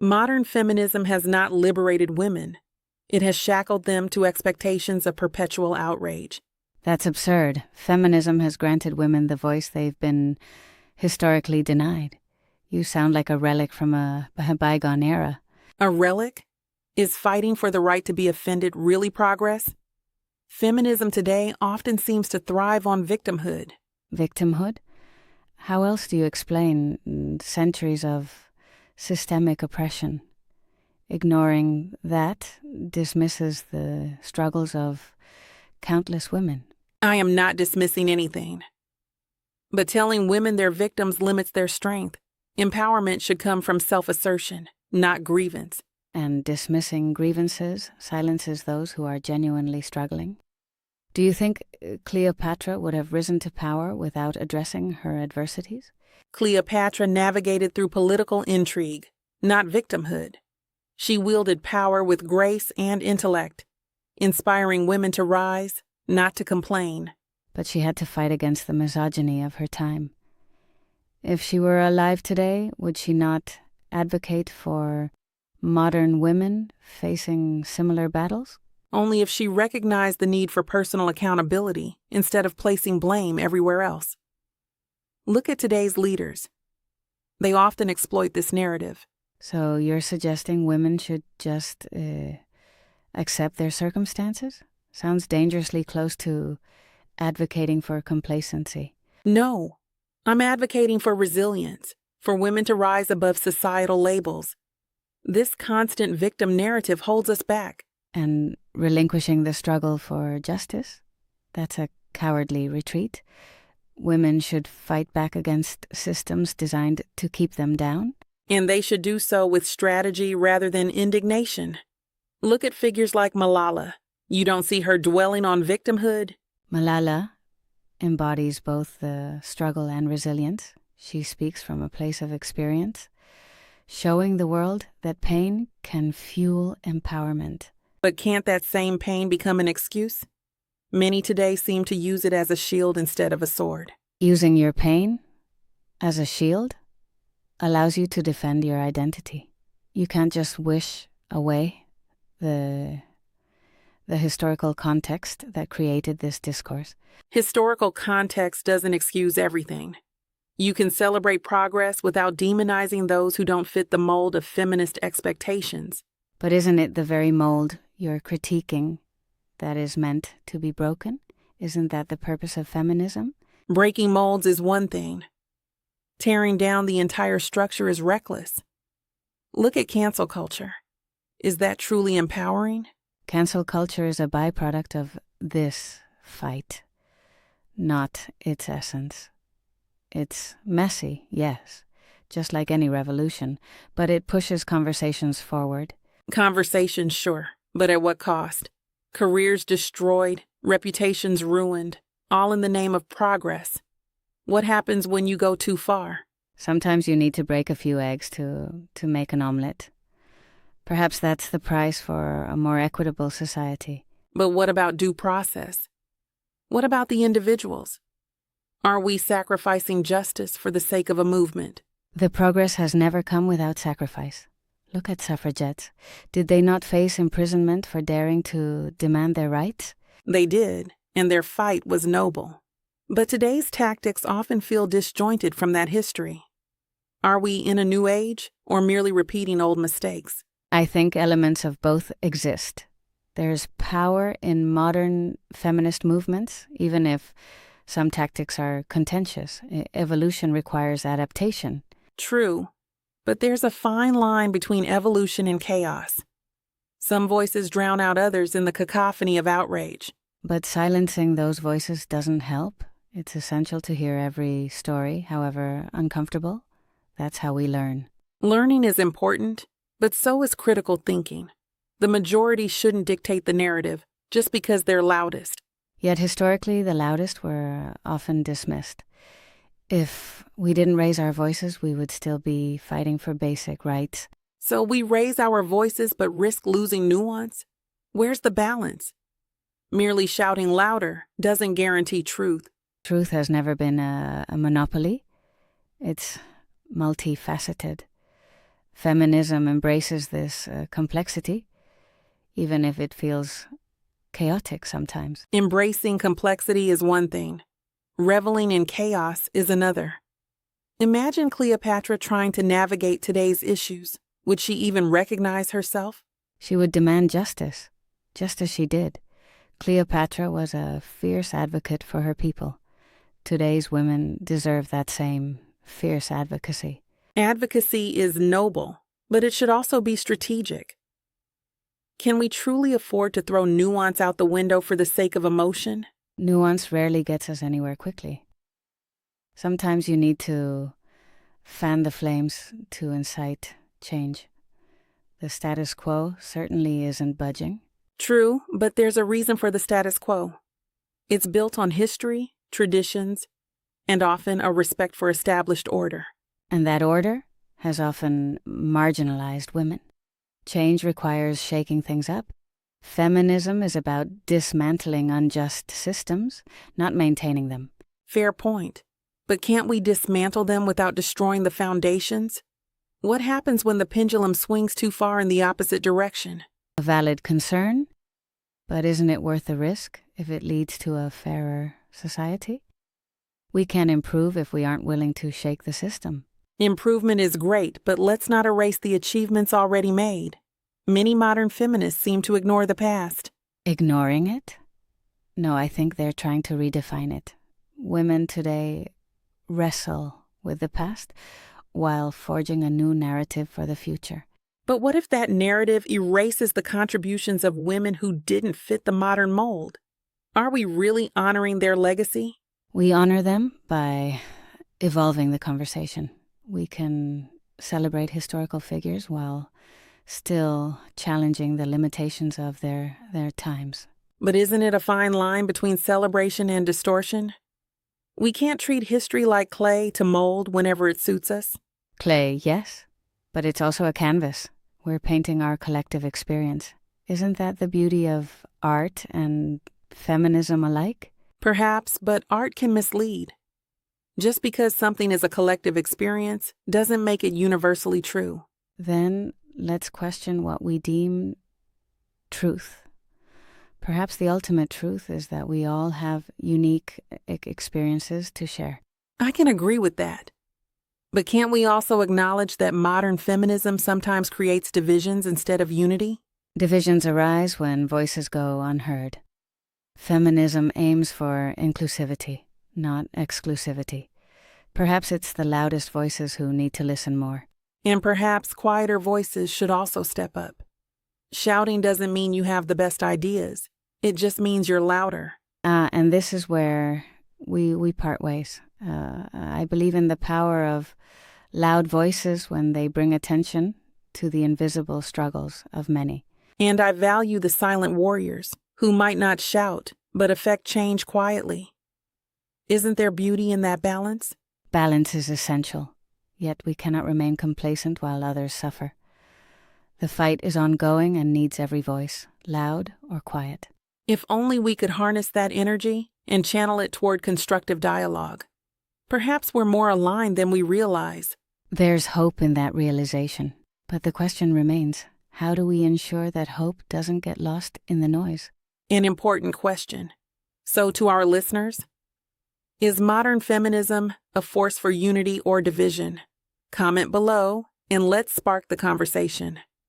Modern feminism has not liberated women. It has shackled them to expectations of perpetual outrage. That's absurd. Feminism has granted women the voice they've been historically denied. You sound like a relic from a bygone era. A relic? Is fighting for the right to be offended really progress? Feminism today often seems to thrive on victimhood. Victimhood? How else do you explain centuries of systemic oppression? Ignoring that dismisses the struggles of countless women. I am not dismissing anything. But telling women they're victims limits their strength. Empowerment should come from self-assertion, not grievance. And dismissing grievances silences those who are genuinely struggling. Do you think Cleopatra would have risen to power without addressing her adversities? Cleopatra navigated through political intrigue, not victimhood. She wielded power with grace and intellect, inspiring women to rise, not to complain. But she had to fight against the misogyny of her time. If she were alive today, would she not advocate for modern women facing similar battles? Only if she recognized the need for personal accountability instead of placing blame everywhere else. Look at today's leaders. They often exploit this narrative. So you're suggesting women should just accept their circumstances? Sounds dangerously close to advocating for complacency. No, I'm advocating for resilience, for women to rise above societal labels. This constant victim narrative holds us back. And relinquishing the struggle for justice? That's a cowardly retreat. Women should fight back against systems designed to keep them down. And they should do so with strategy rather than indignation. Look at figures like Malala. You don't see her dwelling on victimhood? Malala embodies both the struggle and resilience. She speaks from a place of experience, showing the world that pain can fuel empowerment. But can't that same pain become an excuse? Many today seem to use it as a shield instead of a sword. Using your pain as a shield allows you to defend your identity. You can't just wish away the historical context that created this discourse. Historical context doesn't excuse everything. You can celebrate progress without demonizing those who don't fit the mold of feminist expectations. But isn't it the very mold you're critiquing that is meant to be broken? Isn't that the purpose of feminism? Breaking molds is one thing. Tearing down the entire structure is reckless. Look at cancel culture. Is that truly empowering? Cancel culture is a byproduct of this fight, not its essence. It's messy, yes, just like any revolution, but it pushes conversations forward. Conversations, sure, but at what cost? Careers destroyed, reputations ruined, all in the name of progress. What happens when you go too far? Sometimes you need to break a few eggs to make an omelet. Perhaps that's the price for a more equitable society. But what about due process? What about the individuals? Are we sacrificing justice for the sake of a movement? The progress has never come without sacrifice. Look at suffragettes. Did they not face imprisonment for daring to demand their rights? They did, and their fight was noble. But today's tactics often feel disjointed from that history. Are we in a new age, or merely repeating old mistakes? I think elements of both exist. There's power in modern feminist movements, even if some tactics are contentious. Evolution requires adaptation. True, but there's a fine line between evolution and chaos. Some voices drown out others in the cacophony of outrage. But silencing those voices doesn't help. It's essential to hear every story, however uncomfortable. That's how we learn. Learning is important, but so is critical thinking. The majority shouldn't dictate the narrative just because they're loudest. Yet historically, the loudest were often dismissed. If we didn't raise our voices, we would still be fighting for basic rights. So we raise our voices but risk losing nuance? Where's the balance? Merely shouting louder doesn't guarantee truth. Truth has never been a monopoly. It's multifaceted. Feminism embraces this complexity, even if it feels chaotic sometimes. Embracing complexity is one thing. Reveling in chaos is another. Imagine Cleopatra trying to navigate today's issues. Would she even recognize herself? She would demand justice, just as she did. Cleopatra was a fierce advocate for her people. Today's women deserve that same fierce advocacy. Advocacy is noble, but it should also be strategic. Can we truly afford to throw nuance out the window for the sake of emotion? Nuance rarely gets us anywhere quickly. Sometimes you need to fan the flames to incite change. The status quo certainly isn't budging. True, but there's a reason for the status quo. It's built on history, traditions, and often a respect for established order. And that order has often marginalized women. Change requires shaking things up. Feminism is about dismantling unjust systems, not maintaining them. Fair point. But can't we dismantle them without destroying the foundations? What happens when the pendulum swings too far in the opposite direction? A valid concern, but isn't it worth the risk if it leads to a fairer society? We can improve if we aren't willing to shake the system. Improvement is great, but let's not erase the achievements already made. Many modern feminists seem to ignore the past. Ignoring it? No, I think they're trying to redefine it. Women today wrestle with the past while forging a new narrative for the future. But what if that narrative erases the contributions of women who didn't fit the modern mold? Are we really honoring their legacy? We honor them by evolving the conversation. We can celebrate historical figures while still challenging the limitations of their times. But isn't it a fine line between celebration and distortion? We can't treat history like clay to mold whenever it suits us. Clay, yes, but it's also a canvas. We're painting our collective experience. Isn't that the beauty of art and feminism alike? Perhaps, but art can mislead. Just because something is a collective experience doesn't make it universally true. Then let's question what we deem truth. Perhaps the ultimate truth is that we all have unique experiences to share. I can agree with that. But can't we also acknowledge that modern feminism sometimes creates divisions instead of unity? Divisions arise when voices go unheard. Feminism aims for inclusivity, not exclusivity. Perhaps it's the loudest voices who need to listen more. And perhaps quieter voices should also step up. Shouting doesn't mean you have the best ideas. It just means you're louder. And this is where we part ways. I believe in the power of loud voices when they bring attention to the invisible struggles of many. And I value the silent warriors who might not shout, but affect change quietly. Isn't there beauty in that balance? Balance is essential, yet we cannot remain complacent while others suffer. The fight is ongoing and needs every voice, loud or quiet. If only we could harness that energy and channel it toward constructive dialogue. Perhaps we're more aligned than we realize. There's hope in that realization, but the question remains, how do we ensure that hope doesn't get lost in the noise? An important question. So to our listeners, is modern feminism a force for unity or division? Comment below and let's spark the conversation.